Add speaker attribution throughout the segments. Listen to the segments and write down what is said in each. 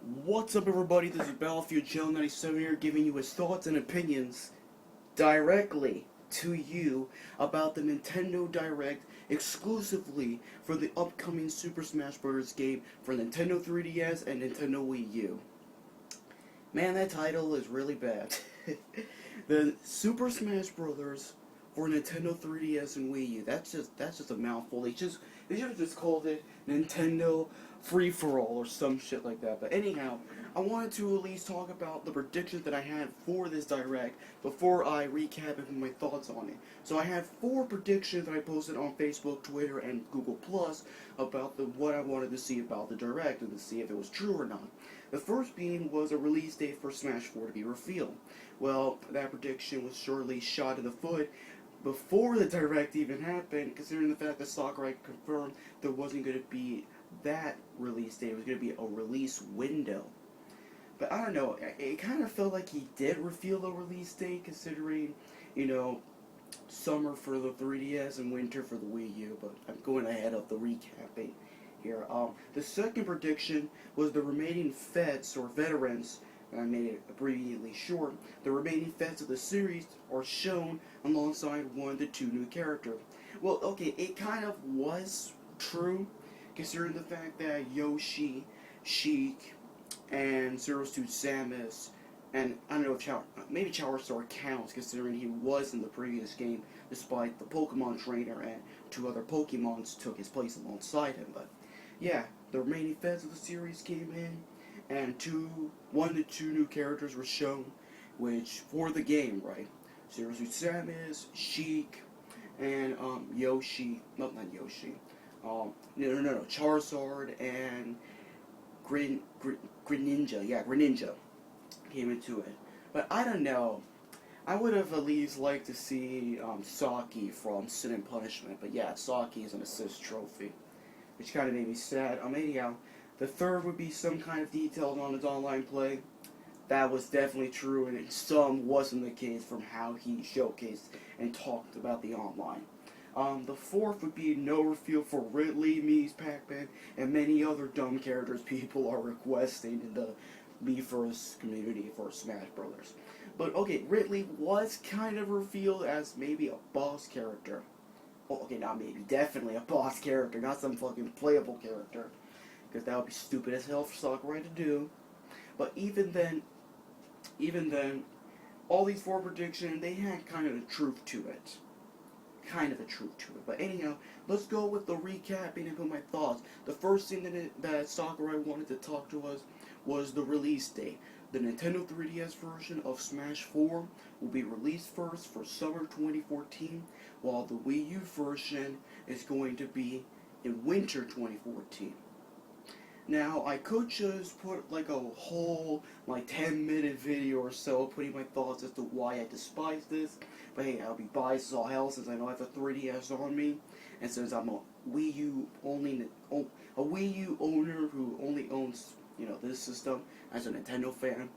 Speaker 1: What's up, everybody? This is Battlefield Joe 97 here, giving you his thoughts and opinions directly to you about the Nintendo Direct exclusively for the upcoming Super Smash Bros. Game for Nintendo 3DS and Nintendo Wii U. Man, that title is really bad. The Super Smash Bros. For Nintendo 3DS and Wii U. That's just a mouthful. They should have just called it Nintendo Free for All or some shit like that. But anyhow, I wanted to at least talk about the predictions that I had for this Direct before I recap and put my thoughts on it. So I had 4 predictions that I posted on Facebook, Twitter, and Google Plus about what I wanted to see about the Direct and to see if it was true or not. The first being was a release date for Smash 4 to be revealed. Well, that prediction was surely shot in the foot before the Direct even happened, considering the fact that Sakurai confirmed there wasn't going to be that release date. It was going to be a release window. But I don't know, it kind of felt like he did reveal a release date, considering, summer for the 3DS and winter for the Wii U, but I'm going ahead of the recapping here. The second prediction was the remaining vets, or veterans, and I made it abbreviatedly short. The remaining vets of the series are shown alongside 1 to 2 new characters. Well, okay, it kind of was true, considering the fact that Yoshi, Sheik, and Zero Suit Samus, and I don't know if maybe Charizard counts, considering he was in the previous game, despite the Pokemon trainer and 2 other Pokemons took his place alongside him. But yeah, the remaining vets of the series came in, and 1 to 2 new characters were shown, which for the game, right? Zero Suit Samus, Sheik, and Yoshi. No, not Yoshi. No. Charizard and Greninja. Yeah, Greninja came into it. But I don't know. I would have at least liked to see Saki from Sin and Punishment. But yeah, Saki is an assist trophy, which kind of made me sad. Anyhow, the third would be some kind of details on his online play. That was definitely true, and some wasn't the case from how he showcased and talked about the online. The fourth would be no reveal for Ridley, Mii's Pac-Man, and many other dumb characters people are requesting in the Miiverse community for Smash Brothers. But okay, Ridley was kind of revealed as maybe a boss character. Well, okay, not maybe, definitely a boss character, not some fucking playable character, because that would be stupid as hell for Sakurai to do. But even then, all these 4 predictions, they had kind of a truth to it. But anyhow, let's go with the recapping and put my thoughts. The first thing that Sakurai wanted to talk to us was the release date. The Nintendo 3DS version of Smash 4 will be released first for summer 2014, while the Wii U version is going to be in winter 2014. Now, I could just put like a whole 10-minute video or so putting my thoughts as to why I despise this, but hey, I'll be biased as all hell since I know I have a 3DS on me, and since I'm a Wii U owner who only owns, this system as a Nintendo fan.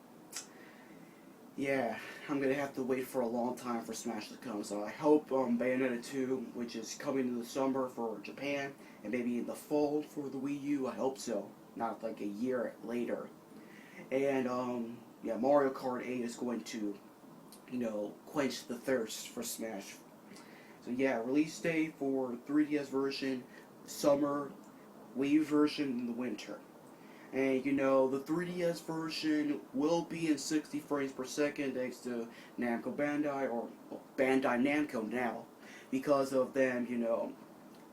Speaker 1: Yeah, I'm gonna have to wait for a long time for Smash to come, so I hope Bayonetta 2, which is coming in the summer for Japan, and maybe in the fall for the Wii U, I hope so, not like a year later. And, yeah, Mario Kart 8 is going to, quench the thirst for Smash. So yeah, release date for 3DS version, summer, Wii U version in the winter. And the 3DS version will be in 60 frames per second thanks to Namco Bandai, or Bandai Namco now, because of them,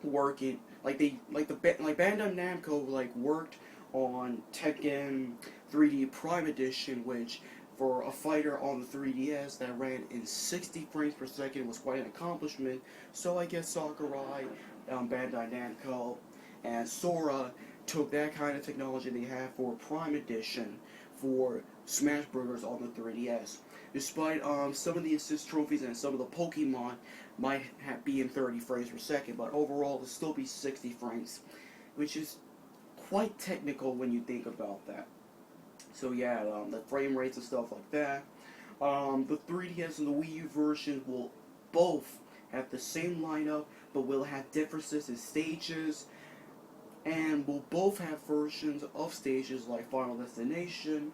Speaker 1: working Bandai Namco worked on Tekken 3D Prime Edition, which for a fighter on the 3DS that ran in 60 frames per second was quite an accomplishment. So I guess Sakurai, Bandai Namco, and Sora took that kind of technology they have for Prime Edition for Smash Bros. On the 3DS. Despite some of the assist trophies and some of the Pokemon might be in 30 frames per second, but overall it'll still be 60 frames, which is quite technical when you think about that. So yeah, the frame rates and stuff like that. The 3DS and the Wii U version will both have the same lineup, but will have differences in stages, and will both have versions of stages like Final Destination,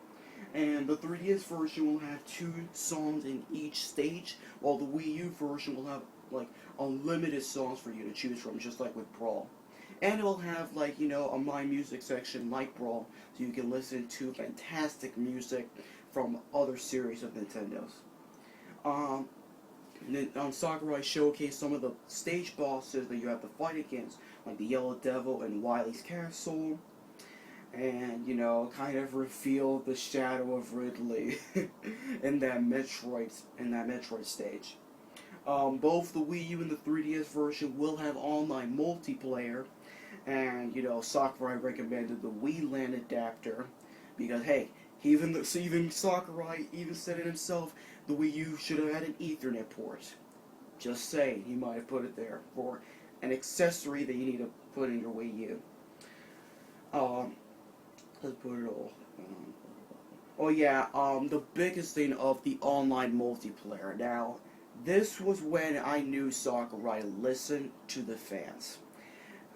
Speaker 1: and the 3DS version will have 2 songs in each stage, while the Wii U version will have like unlimited songs for you to choose from, just like with Brawl. And it will have like, a My Music section like Brawl, so you can listen to fantastic music from other series of Nintendos. Um, and then Sakurai showcased some of the stage bosses that you have to fight against, like the Yellow Devil and Wily's Castle, and kind of revealed the shadow of Ridley in that Metroid stage. Both the Wii U and the 3DS version will have online multiplayer, and Sakurai recommended the Wii LAN adapter because hey, even Sakurai even said it himself. The Wii U should have had an Ethernet port. Just saying, he might have put it there for an accessory that you need to put in your Wii U. Let's put it all. Oh yeah, the biggest thing of the online multiplayer. Now, this was when I knew Sakurai listened to the fans.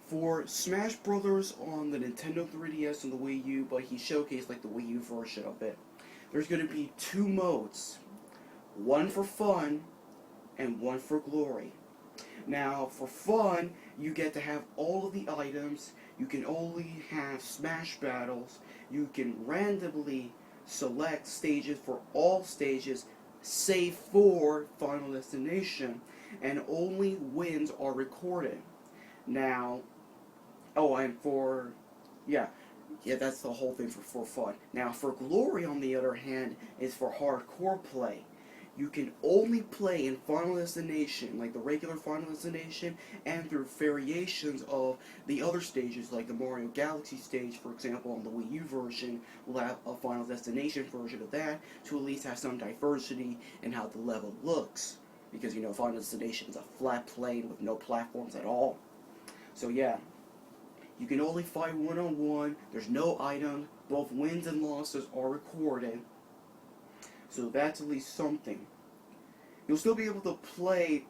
Speaker 1: For Smash Brothers on the Nintendo 3DS and the Wii U, but he showcased like the Wii U version of it. There's going to be 2 modes, one for fun and one for glory. Now, for fun, you get to have all of the items. You can only have Smash battles. You can randomly select stages for all stages, save for Final Destination, and only wins are recorded. Now, and that's the whole thing for fun. Now, for glory, on the other hand, is for hardcore play. You can only play in Final Destination, like the regular Final Destination, and through variations of the other stages, like the Mario Galaxy stage, for example, on the Wii U version, will have a Final Destination version of that, to at least have some diversity in how the level looks. Because, Final Destination is a flat plane with no platforms at all. So yeah, you can only fight one-on-one, there's no items, both wins and losses are recorded. So that's at least something. You'll still be able to play,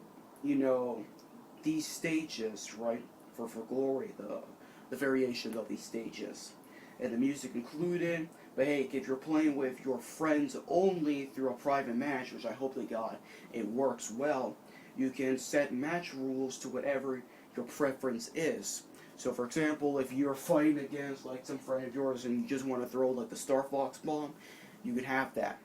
Speaker 1: these stages, right? For glory, the variations of these stages. And the music included. But hey, if you're playing with your friends only through a private match, which I hope to God it works well, you can set match rules to whatever your preference is. So for example, if you're fighting against like some friend of yours and you just want to throw like the Star Fox bomb, you can have that.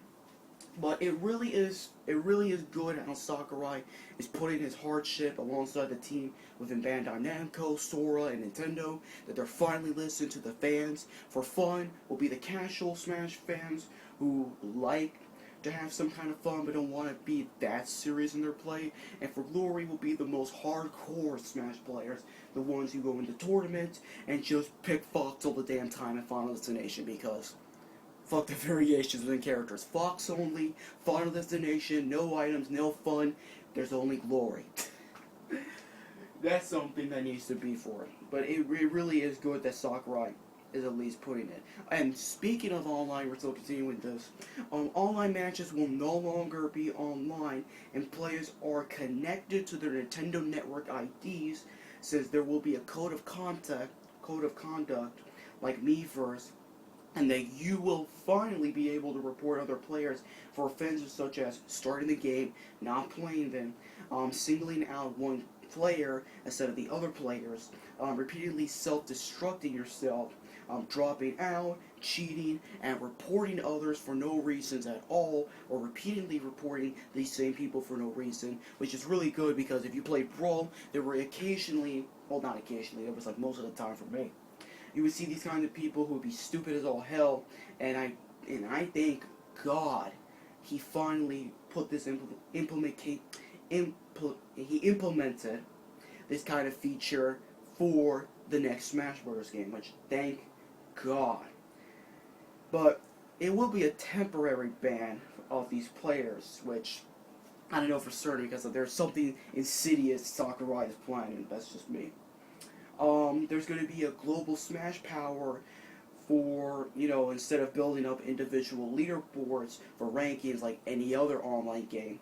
Speaker 1: But it really is good how Sakurai is putting his hardship alongside the team within Bandai Namco, Sora, and Nintendo, that they're finally listening to the fans. For fun will be the casual Smash fans who like to have some kind of fun but don't want to be that serious in their play. And for glory will be the most hardcore Smash players, the ones who go into tournaments and just pick Fox all the damn time in Final Destination, because fuck the variations within characters. Fox only, Final Destination, no items, no fun, there's only glory. That's something that needs to be for it. But it really is good that Sakurai is at least putting it. And speaking of online, we're still continuing this. Online matches will no longer be online, and players are connected to their Nintendo Network IDs, since there will be a code of conduct, like Miiverse, and that you will finally be able to report other players for offenses such as starting the game, not playing them, singling out one player instead of the other players, repeatedly self-destructing yourself, dropping out, cheating, and reporting others for no reasons at all, or repeatedly reporting these same people for no reason, which is really good because if you play Brawl, there were occasionally, well not occasionally, it was like most of the time for me, you would see these kind of people who would be stupid as all hell, and I thank God he finally put this he implemented this kind of feature for the next Smash Bros. Game, which thank God. But it will be a temporary ban of these players, which I don't know for certain because there's something insidious Sakurai is planning. That's just me. There's going to be a global Smash Power for, instead of building up individual leaderboards for rankings like any other online game,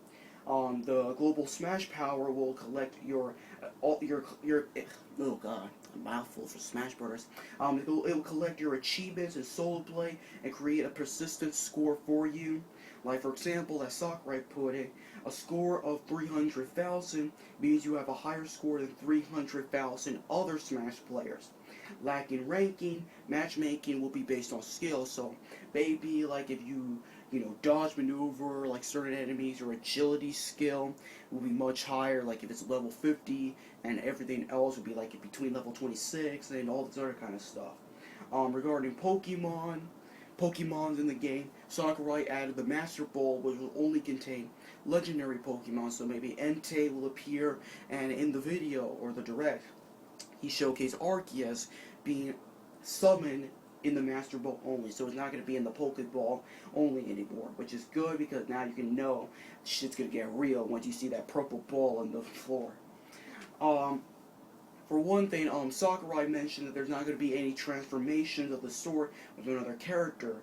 Speaker 1: The global smash power will collect your oh god, a mouthful for Smash Brothers. It will collect your achievements and solo play and create a persistent score for you. Like for example, as Sakurai put it, a score of 300,000 means you have a higher score than 300,000 other Smash players. Lacking ranking, matchmaking will be based on skill. So maybe like if you dodge maneuver like certain enemies, your agility skill will be much higher, like if it's level 50, and everything else will be like between level 26 and all this other kind of stuff. Regarding Pokemons in the game, Sakurai added the Master Ball, which will only contain legendary Pokemon, so maybe Entei will appear, and in the video, or the direct, he showcased Arceus being summoned in the Master Ball only, so it's not going to be in the Pokeball only anymore, which is good because now you can know shit's going to get real once you see that purple ball on the floor. For one thing, Sakurai mentioned that there's not going to be any transformations of the sort with another character.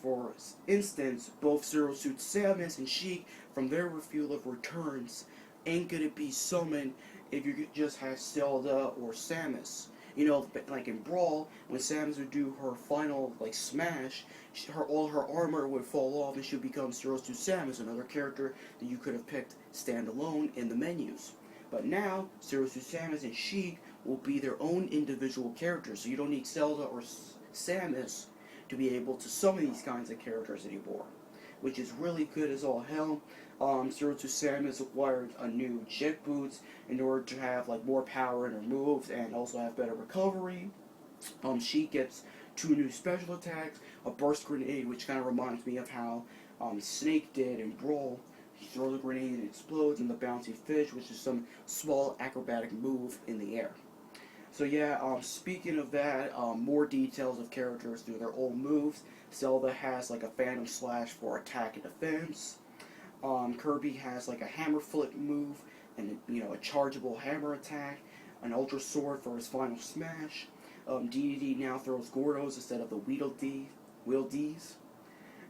Speaker 1: For instance, both Zero Suit Samus and Sheik, from their reveal of returns, ain't going to be summoned if you just have Zelda or Samus. You know, like in Brawl, when Samus would do her final like smash, all her armor would fall off and she would become Zero Suit Samus, another character that you could have picked standalone in the menus. But now, Zero Suit Samus and Sheik will be their own individual characters, so you don't need Zelda or Samus to be able to summon these kinds of characters anymore, which is really good as all hell. Zero Suit Samus acquired a new jet boots in order to have like more power in her moves and also have better recovery. She gets 2 new special attacks, a burst grenade, which kind of reminds me of how Snake did in Brawl. He throws a grenade and it explodes, and the bouncy fish, which is some small acrobatic move in the air. So yeah, speaking of that, more details of characters through their old moves. Zelda has like a Phantom Slash for attack and defense. Kirby has like a hammer flip move and a chargeable hammer attack, an Ultra Sword for his final smash. DDD now throws Gordos instead of the Wheel Ds,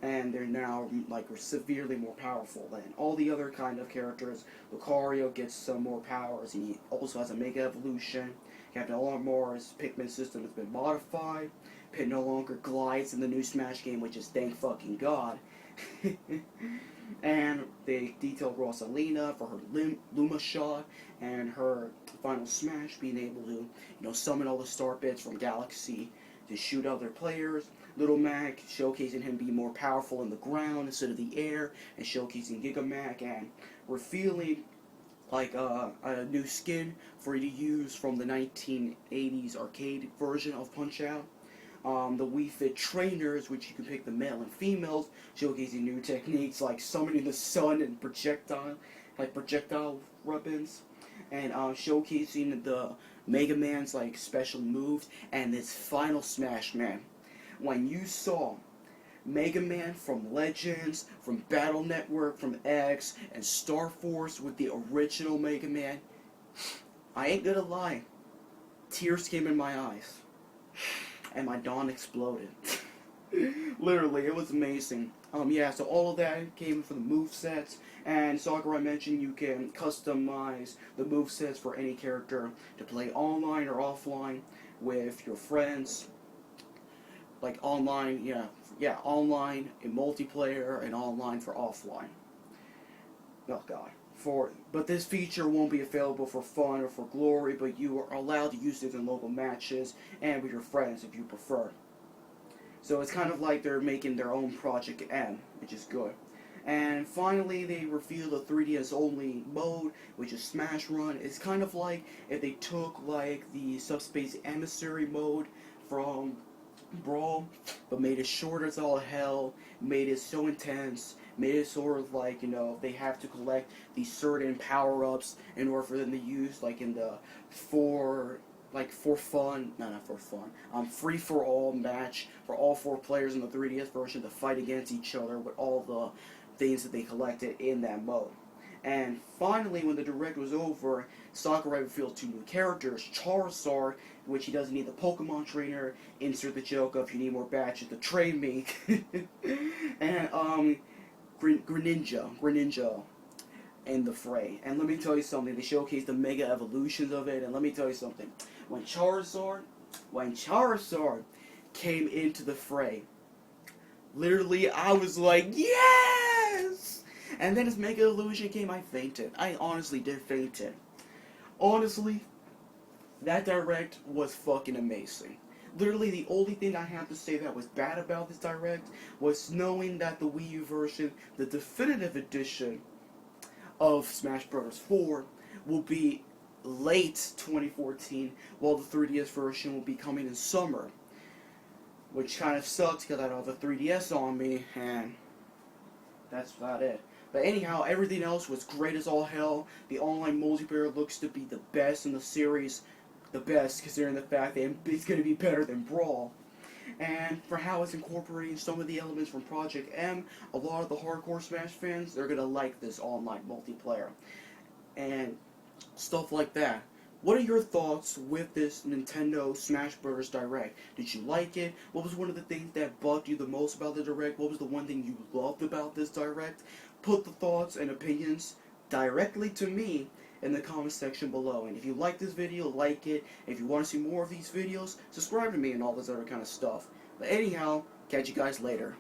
Speaker 1: and they're now like severely more powerful than all the other kind of characters. Lucario gets some more powers, and he also has a Mega Evolution. Captain Olimar's Pikmin system has been modified. Pit no longer glides in the new Smash game, which is thank fucking god. And they detailed Rosalina for her Luma shot and her final smash, being able to summon all the star bits from Galaxy to shoot other players. Little Mac showcasing him being more powerful in the ground instead of the air, and showcasing Gigamac, and revealing like a new skin for you to use from the 1980s arcade version of Punch-Out. The Wii Fit trainers, which you can pick the male and females, showcasing new techniques like summoning the sun and projectile weapons, and showcasing the Mega Man's like special moves and this final smash, man. When you saw Mega Man from Legends, from Battle Network, from X, and Star Force with the original Mega Man, I ain't gonna lie, tears came in my eyes, and my dawn exploded. Literally, it was amazing. Yeah, so all of that came from the movesets, and Sakurai mentioned you can customize the movesets for any character to play online or offline with your friends. Like online, online in multiplayer and online for offline. Oh god. But this feature won't be available for fun or for glory, but you are allowed to use it in local matches and with your friends if you prefer. So it's kind of like they're making their own Project M, which is good. And finally, they revealed a 3DS only mode, which is Smash Run. It's kind of like if they took like the Subspace Emissary mode from Brawl, but made it short as all hell, made it so intense, made it sort of like, they have to collect these certain power-ups in order for them to use, like in the free-for-all match for all 4 players in the 3DS version to fight against each other with all the things that they collected in that mode. And finally, when the direct was over, Sakurai revealed 2 new characters, Charizard, which he doesn't need the Pokemon trainer, insert the joke of you need more badges to train me, and Greninja, in the fray. And let me tell you something, they showcased the mega evolutions of it, and let me tell you something. When Charizard came into the fray, literally I was like, yes! And then his mega evolution came, I fainted. I honestly did faint it. Honestly, that direct was fucking amazing. Literally, the only thing I have to say that was bad about this direct was knowing that the Wii U version, the definitive edition of Smash Bros. 4, will be late 2014, while the 3DS version will be coming in summer. Which kind of sucks because I don't have a 3DS on me, and that's about it. But anyhow, everything else was great as all hell. The online multiplayer looks to be the best in the series. The best, considering the fact that it's going to be better than Brawl. And for how it's incorporating some of the elements from Project M, a lot of the hardcore Smash fans, they're going to like this online multiplayer. And stuff like that. What are your thoughts with this Nintendo Smash Bros. Direct? Did you like it? What was one of the things that bugged you the most about the Direct? What was the one thing you loved about this Direct? Put the thoughts and opinions directly to me in the comment section below. And if you like this video, like it. If you want to see more of these videos, subscribe to me and all this other kind of stuff. But anyhow, catch you guys later.